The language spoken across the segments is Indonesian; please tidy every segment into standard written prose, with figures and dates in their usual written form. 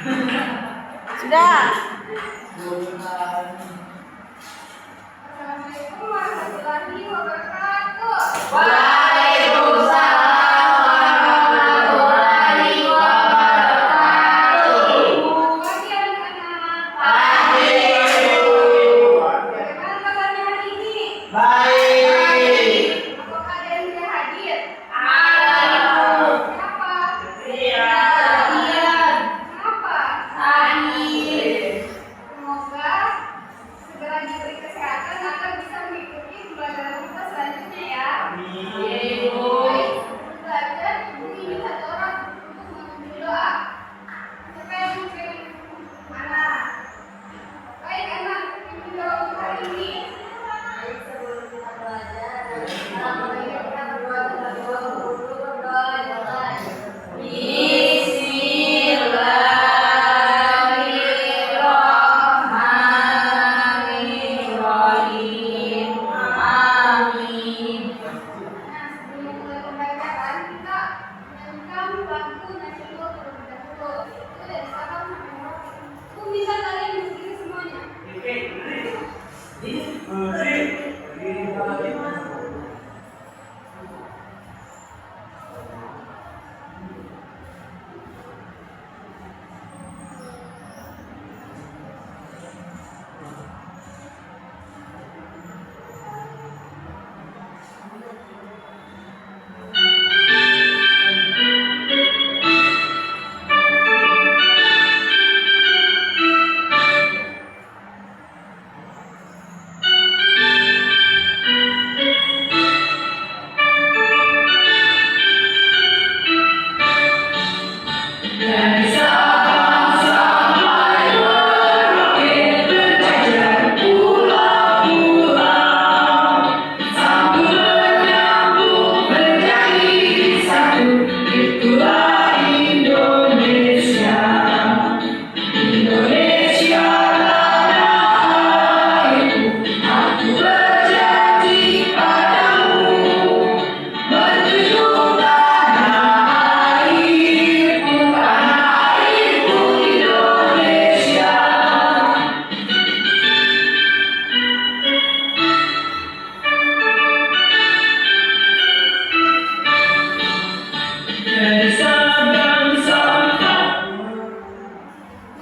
Sudah. Assalamualaikum warahmatullahi wabarakatuh. Waalaikumsalam warahmatullahi wabarakatuh. Pagi anak-anak. Pagi. Bagaimana kabarnya hari ini? Baik. Apakah ada yang tidak hadir? Ada. Kenapa? Iya. Kenapa? Sakit. Semoga segera diberi kesehatan agar bisa mengikuti pembelajaran kita selanjutnya ya. Amin. Baik, sebelum belajar, ibu ingin satu orang untuk mengambil doa. Siapa yang mungkin mana? Baik anak, pimpin doa untuk hari ini. Baik, sebelum kita belajar, kita berdoa dulu. Bismillahirrahmanirrahim. Amin. Nah, sebelum mulai pembelajaran, kita menyanyikan lagu nasional terlebih dahulu. Itu dari Sabang sampai Merauke. Aku minta kalian berdiri semuanya. Dari Sabang sampai Merauke berjajar pulau-pulau, sambut menyambut menjadi satu, itulah Indonesia. Indonesia tanah airku, aku berjanji padamu, menjunjung tanah airku Indonesia. Dari Sabang sampai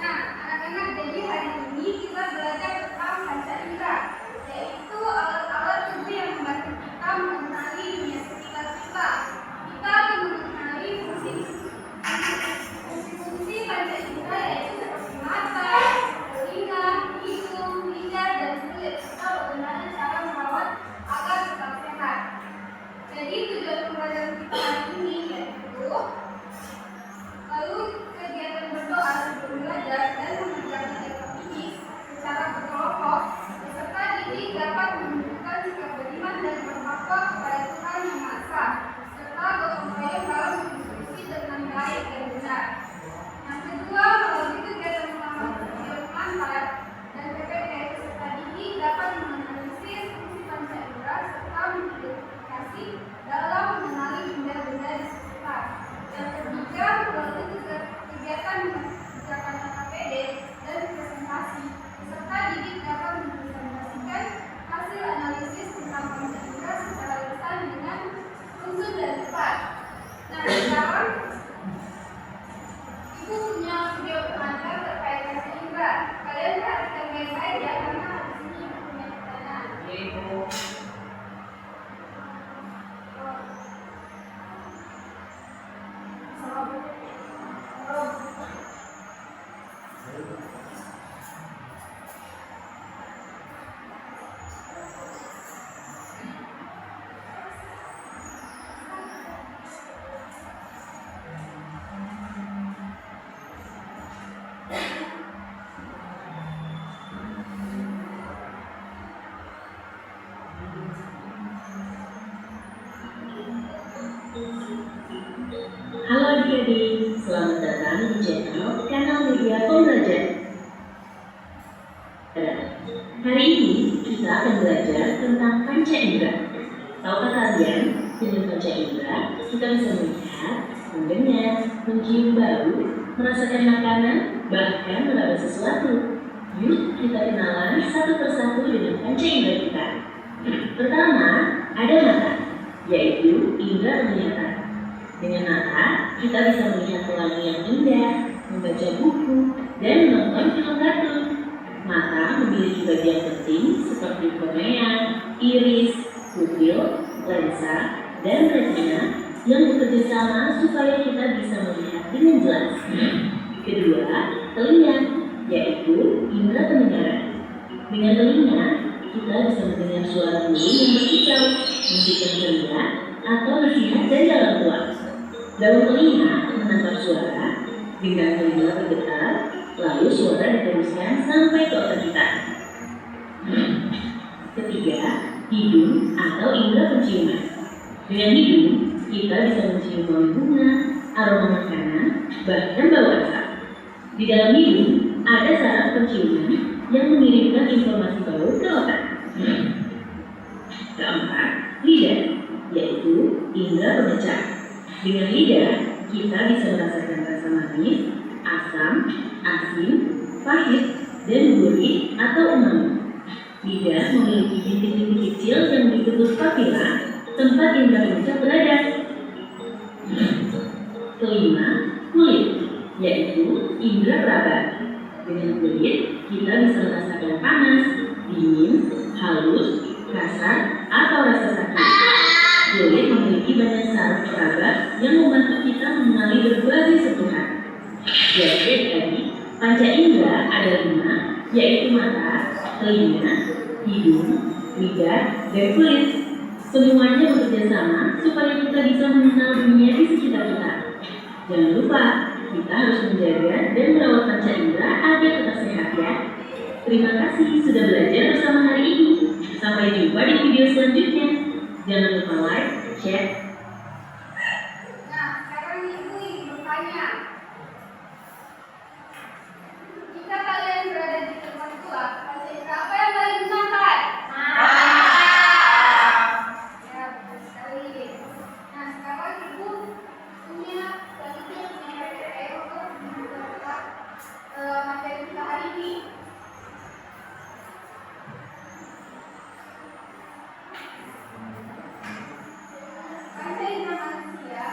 Nah, anak-anak, jadi hari ini kita belajar tentang panca indera, yaitu alat-alat tubuh yang membantu kita mengenali dunia sekitar kita. Kita akan mengenali fungsi panca indera, yaitu seperti mata, telinga, hidung, lidah, dan kulit, serta bagaimana cara merawat agar tetap sehat. Jadi tujuan pembelajaran kita hari ini yaitu lalu kegiatan berdoa sebelum belajar dan mengerjakan aktivitas secara berkelompok, peserta didik dapat menunjukkan sikap beriman dan bertakwa kepada Tuhan Yang Maha Esa, serta gotong royong dalam berdiskusi dengan baik dan benar. Yang kedua, melalui kegiatan manfaat dan PPT, peserta didik dapat menganalisis fungsi panca indera serta mengidentifikasi dalam mengenali benda-benda di sekitar. Yang ketiga, melalui kegiatan mengerjakan KKPD dan presentasi, peserta didik dapat mempresentasikan hasil analisis tentang panca indera secara lisan dengan runsut dan tepat. Nah, sekarang Ibu punya video pengantar terkait panca indera. Kalian perhatikan baik-baik ya, karena di sini Ibu punya pertanyaan. Halo adik-adik, selamat datang di channel Kanal Media Pembelajar. Hari ini kita akan belajar tentang panca indera. Tahukah kalian, dengan panca indera kita bisa melihat, mendengar, mencium bau, merasakan makanan, bahkan meraba sesuatu. Yuk kita kenalan satu persatu dengan panca indera kita. Pertama, ada mata, yaitu indera penglihatan. Dengan mata, kita bisa melihat pelangi yang indah, membaca buku, dan menonton film kartun. Mata memiliki bagian penting seperti kornea, iris, pupil, lensa, dan retina yang bekerja sama supaya kita bisa melihat dengan jelas. Kedua, telinga, yaitu indera pendengaran. Dengan telinga, kita bisa mendengar suara burung yang berkicau, musik yang ceria, atau nasihat dari orang tua. Daun telinga menangkap suara, dengan telinga bergetar, lalu suara diteruskan sampai ke otak kita. Ketiga, hidung atau indera penciuman. Dengan hidung, kita bisa mencium bau bunga, aroma makanan, bahkan bau asap. Di dalam hidung, ada saraf penciuman yang mengirimkan informasi bau ke otak. Keempat, lidah, yaitu indera pemecah. Dengan lidah, kita bisa merasakan rasa manis, asam, asin, pahit, dan gurih atau umami. Lidah memiliki bintik-bintik kecil yang disebut papila, tempat indera pemecah berada. Kelima, kulit, yaitu indera peraba. Dengan kulit, kita bisa merasakan panas, dingin, halus, kasar, atau rasa sakit. Kulit memiliki banyak saraf peraba yang membantu kita mengenali berbagai sentuhan. Jadi tadi, panca indera ada 5, yaitu mata, telinga, hidung, lidah, dan kulit. Semuanya bekerja sama supaya kita bisa mengenal dunia di sekitar kita. Jangan lupa, kita harus menjaga dan merawat panca indera agar tetap sehat ya. Terima kasih sudah belajar bersama hari ini. Sampai jumpa di video selanjutnya. Jangan lupa like, share. Nah, sekarang ibu bertanya. Jika kalian berada di tempat tua, panca indera apa yang kalian gunakan? Ya, betul sekali. Nah, sekarang ibu punya materi untuk membuat materi kita hari ini. Panca indera manusia,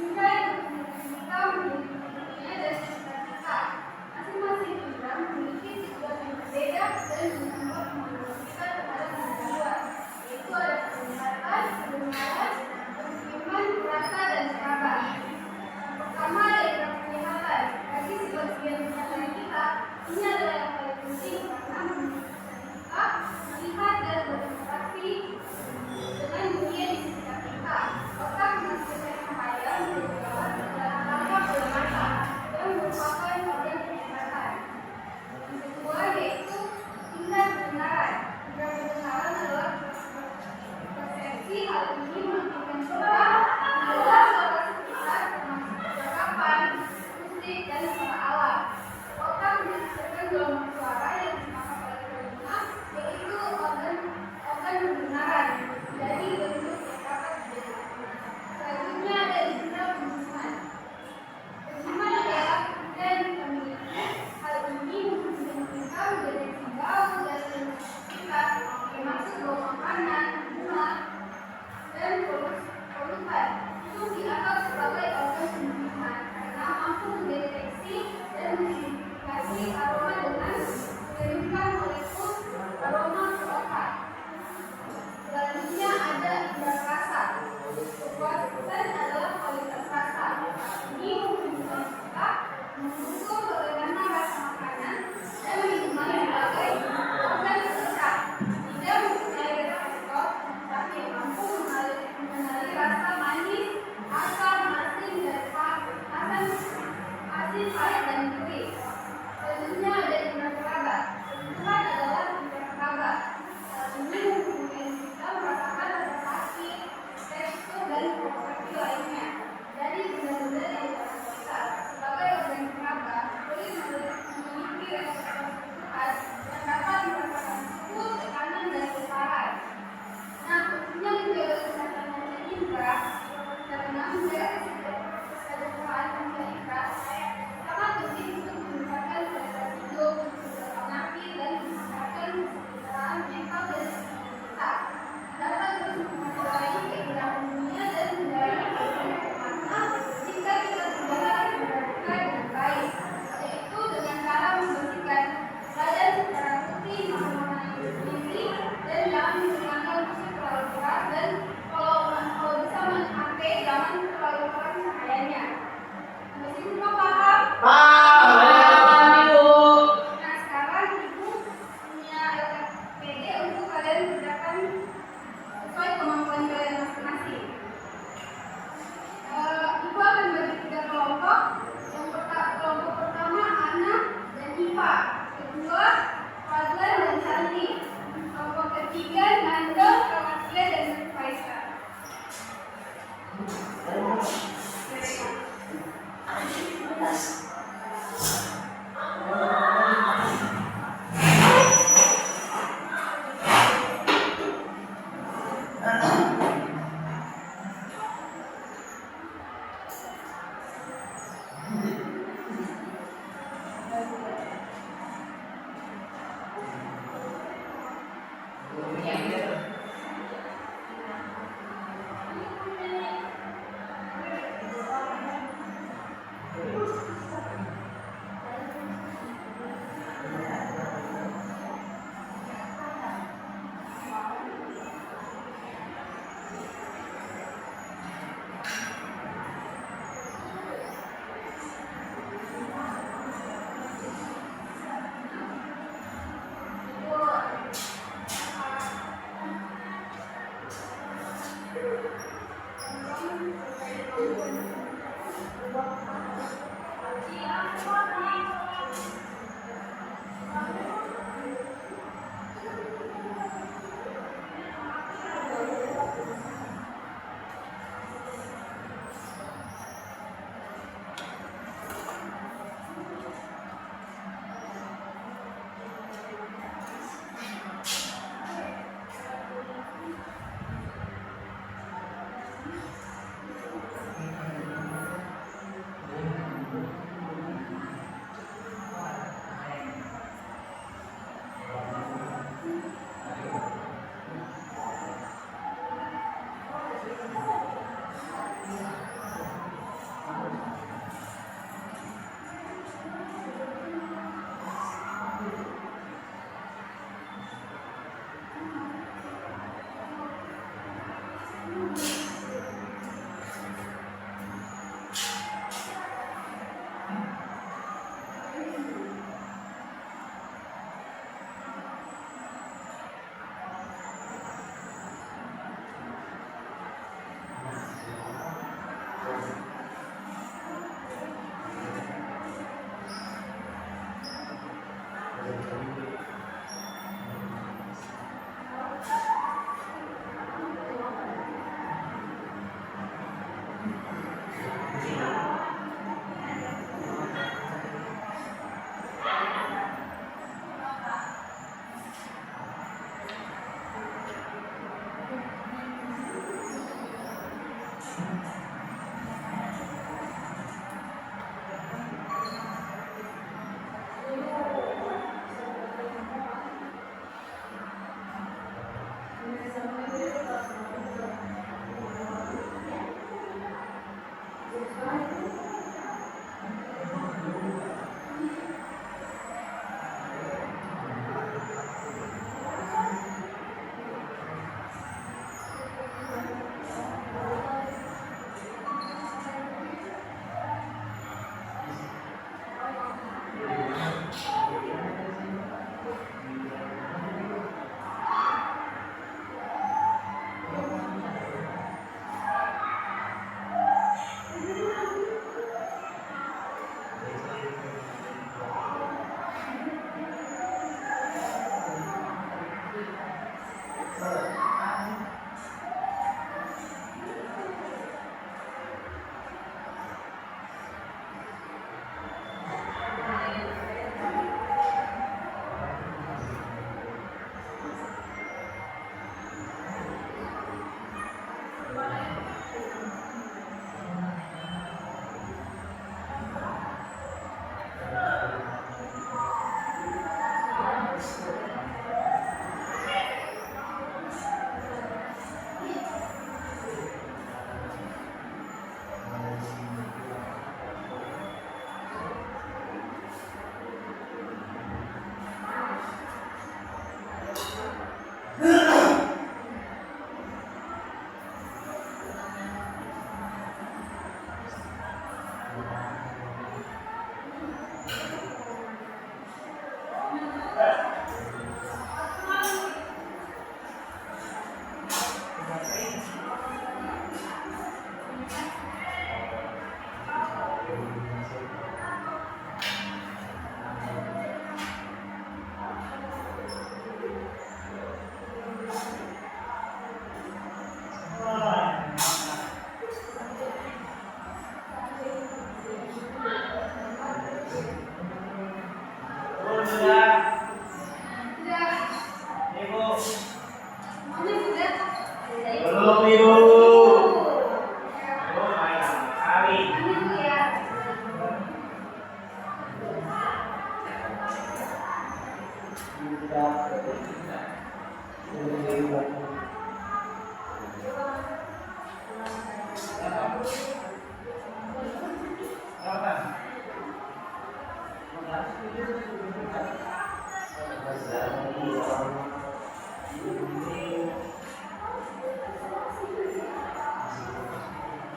indera yang memiliki kita menjadi dunia dan sekitar kita. Masing-masing indera memiliki tujuan yang berbeda dan menambah kemampuan kita terhadap dunia luar, yaitu ada penglihatan, pendengaran, penciuman, rasa, dan peraba. Yang pertama ada indera penglihatan. Bagi sebagian besar kita, ini adalah yang paling penting karena memungkinkan kita melihat dan berinteraksi dengan dunia di sekitar kita. Otak menghasilkan cahaya menjadi alat dalam tangkap oleh mata yang merupakan organ penglihatan. Yang kedua yaitu indera pendengaran. Indera pendengaran adalah persepsi. Hal ini menentukan kita adalah suara sekitar termasuk percakapan, musik, dan suara alam. Otak menghasilkan gelombang suara yang ditangkap oleh telinga, yaitu organ pendengaran dari bentuk yang dapat didengar. Selanjutnya ada indera penciuman. Penciuman adalah indera yang kita miliki. Hal ini memungkinkan kita mendeteksi bau dan sekitar, termasuk bau makanan, bunga, dan polutan. Itu dianggap sebagai organ penciuman karena mampu mendeteksi dan mengidentifikasi aroma dengan mengirimkan molekul aroma ke otak. Selanjutnya ada indera rasa. Kepuasan adalah kualitas rasa. Ini memungkinkan kita mengukur bagaimana rasa makanan dan minuman berbagai organ sekitar. Tidak mempunyai reseptor, tapi mampu mengenali rasa manis, asam, asin, dan pahit dan gurih. Selanjutnya ada indera peraba. Sentuhan adalah indera peraba. Ini memungkinkan kita merasakan rasa sakit, tekstur, dan properti lainnya dari benda-benda yang di atas kita. Sebagai organ peraba, kulit memiliki reseptor sentuhan yang dapat merasakan suhu, tekanan, dan getaran. Nah, tentunya menjaga kesehatan panca indera karena menjaga kesejahteraan panca indera sangat penting untuk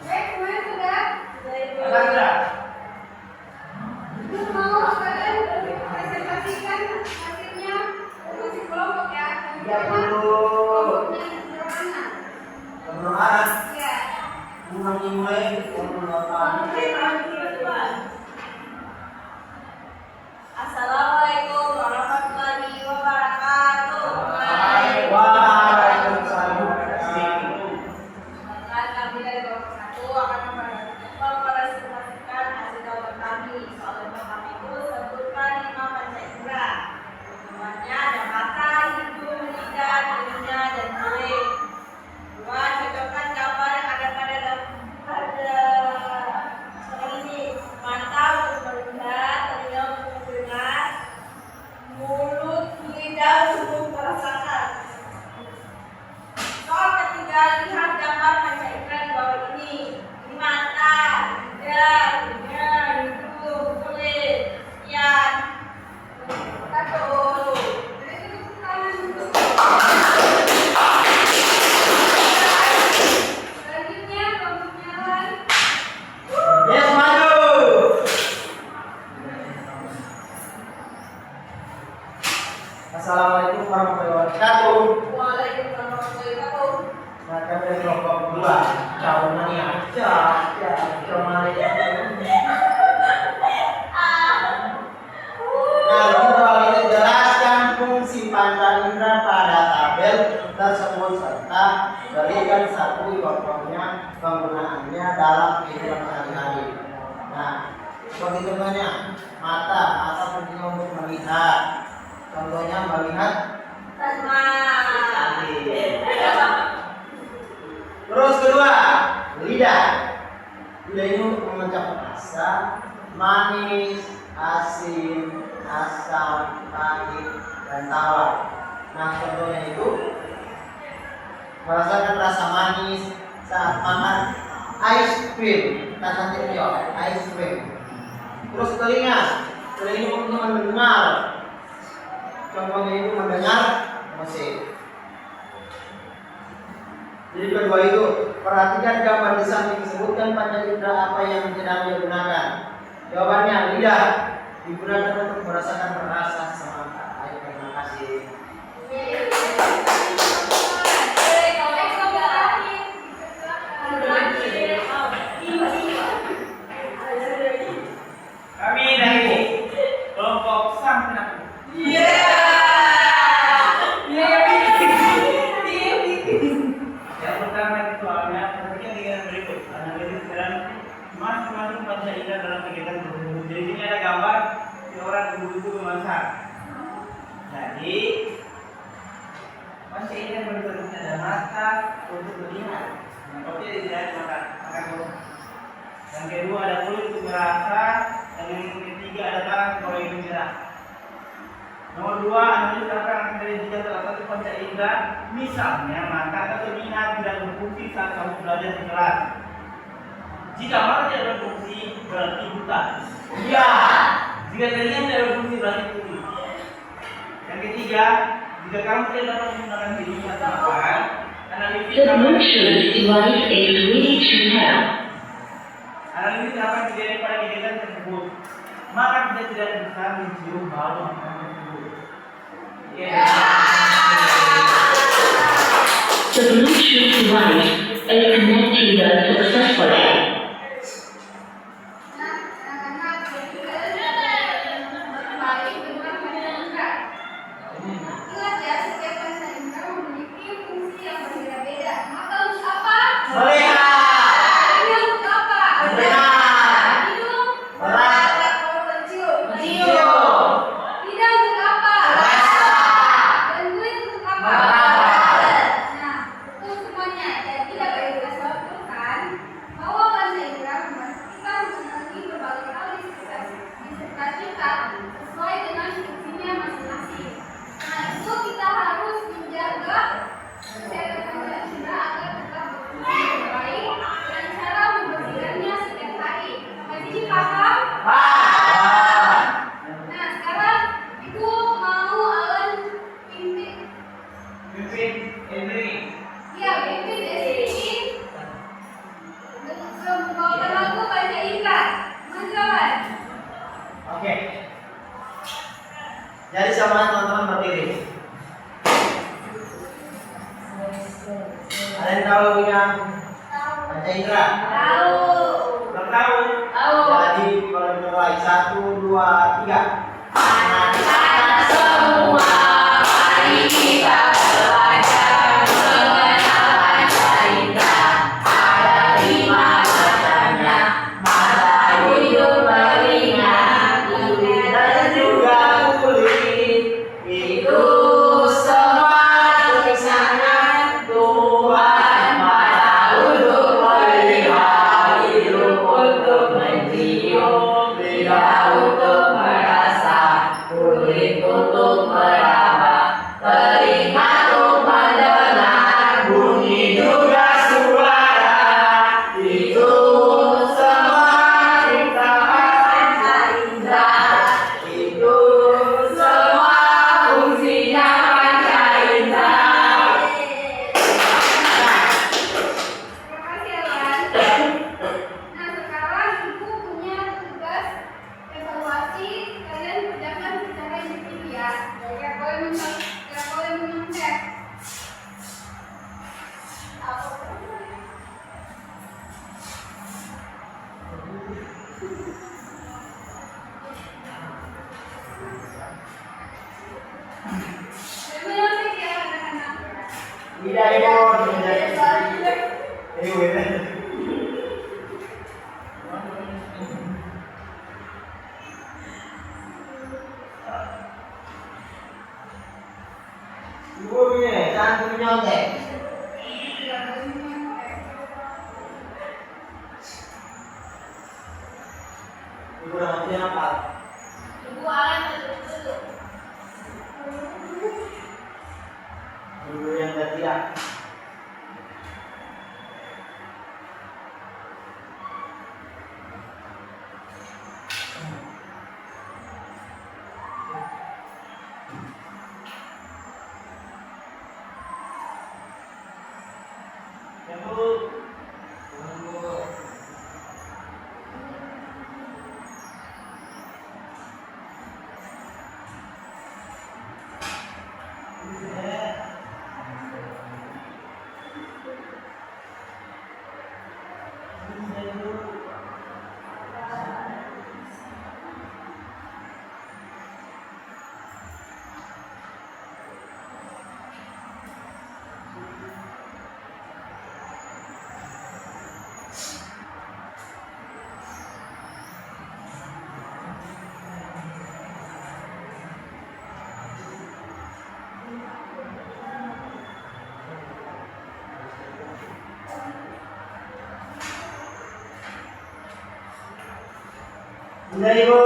Baik, semuanya sudah? Terus mau kalian presentasikan hasilnya masih kelompok ya? Ya, dulu. Kelompoknya sederhana. Kebenaran, Ya. mulai Assalamualaikum warahmatullahi wabarakatuh. Waalaikumsalam. Kami dari kelompok 1 akan mempresentasikan hasil jawaban kami. Soal lembah kami itu sebutkan 5 panca indera. Semuanya ada mata, hidung, lidah, telinga, dan kulit. 2. Cocokkan gambar yang ada pada ini. Mata untuk melihat, telinga untuk mendengar, mulut, lidah untuk merasakan. Soal ketiga, lihat gambar panca indera di bawah ini. Ini mata, lidah, telinga, hidung, kulit. Sekian. Satu. Selanjutnya kelompoknya lain. Yes, maju. Assalamualaikum warahmatullahi wabarakatuh. Waalaikumsalam warahmatullahi wabarakatuh. Nah, kami dari kelompok 2. Calonnya aja. Ya, cuma Nah, untuk ini jelaskan fungsi panca indera pada tabel tersebut serta berikan satu contohnya penggunaannya dalam kehidupan sehari-hari. Nah, seperti contohnya mata fungsinya untuk melihat. Contohnya melihat. Terus kedua, lidah. Lidah ini untuk mengucap rasa manis, asin, asam, pahit, dan tawar. Nah, contohnya itu merasakan rasa manis saat makan ice cream. Kita nanti jawab ice cream. Terus telinga untuk mendengar. Contohnya itu mendengar musik. Jadi kedua itu perhatikan gambar di samping, sebutkan panca indera apa yang tidak digunakan. Jawabannya lidah digunakan untuk merasakan rasa semangka. Ayo, terima kasih. Kami dari kelompok Sampenak. Yang pertama itu soalnya perhatikan dengan berikut. Analisis dan masing-masing panca indera dalam kegiatan berburu. Jadi sini ada gambar si orang berburu itu memasak. Jadi panca indera berbentuk ada mata untuk melihat. Nah, kopi tidak makan dulu. Yang kedua ada kulit untuk merasa. Dan yang ketiga ada tangan kalau ingin bergerak. Nomor 2, analisis akan dari jika salah satu panca indera, misalnya mata atau telinga tidak berfungsi saat kamu belajar di kelas. Jika mata tidak berfungsi, berarti buta. Iya. Jika telinga tidak berfungsi, berarti tuli. Yang ketiga, jika kamu tidak dapat menggunakan telinga atau makan, analisis The Bluetooth device is ready to pair. analisis akan terjadi pada kegiatan tersebut. Maka kita tidak bisa mencium bau makanan tersebut. The Bluetooth device is connected successfully. Nah, anak-anak kembali dengan panca indera. Ingat ya, setiap panca indera memiliki fungsi yang berbeda-beda. Mata untuk apa? Melihat. Telinga untuk apa? Mendengar. Hidung Merasa. mencium. Cium. Lidah untuk apa? Rasa. Dan kulit untuk apa? Merasa. Nah, itu semuanya. Jadi dapat kita simpulkan bahwa Oke. Jadi sama teman-teman berdiri. Kalian tahu yang panca indera? Tahu. Belum tahu. Tahu. Jadi kalau mulai 1, 2, 3. Anak-anak semua, mari kita belajar mengenal panca indera. Ada 5 macamnya, mata, hidung, telinga, kulit, dan juga kulit. Itu semua tulisannya Tuhan. Mata untuk melihat, hidung untuk mencium, lidah untuk merasa, kulit untuk meraba, telinga untuk mendengar, bunyi juga suara. Itu semua ciptaan panca indera. Itu semua fungsinya panca indera. Terima kasih ya, Lan. Nah, sekarang Ibu punya tugas evaluasi. Kalian kerjakan secara individu ya. Tidak boleh menyontek. Jangan menyontek ya, anak-anak. Tidak Ibu, Ibu ini. Ibu ini, jangan menyontek. Tidak boleh menyontek. Ibu nanti apa? Ibu akan duduk. Ibu yang tidak. Ibu. Sudah Ibu.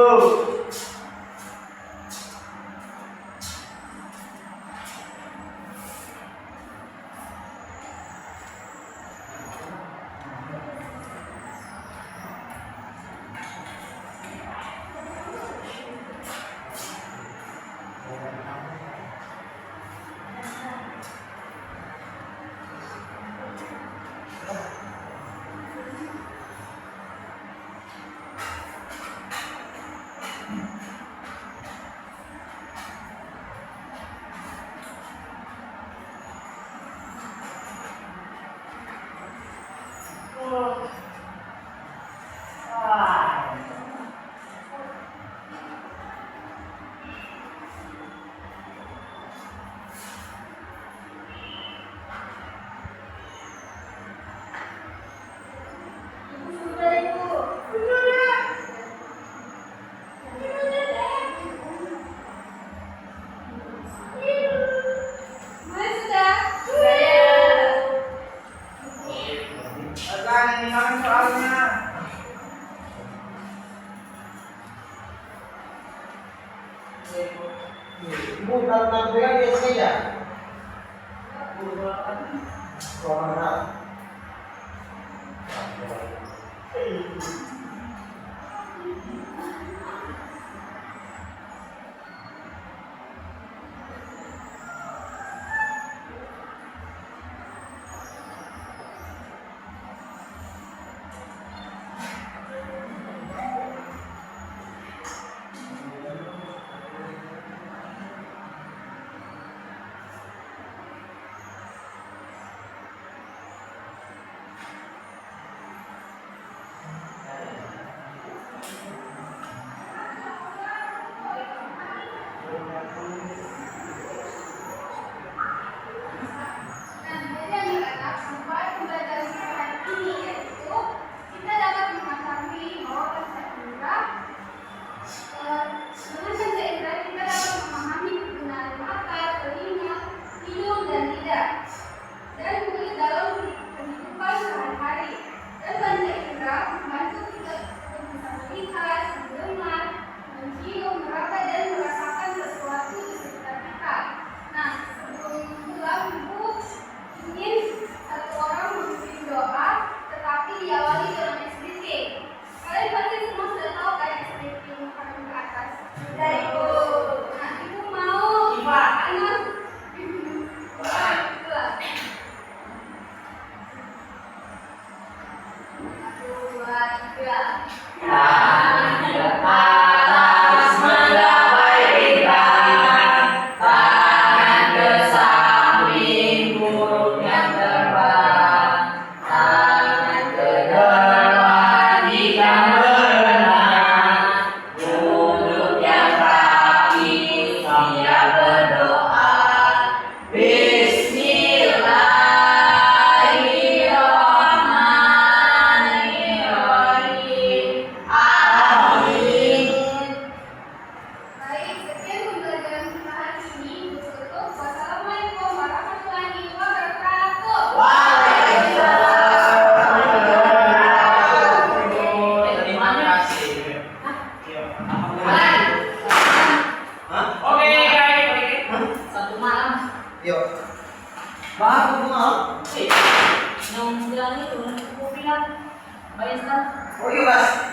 Ibu kalau pegang dia saja. Suara. Bahan bunga. Nung bilang itu, aku bilang, bayar sekarang. Oh iya, Mas.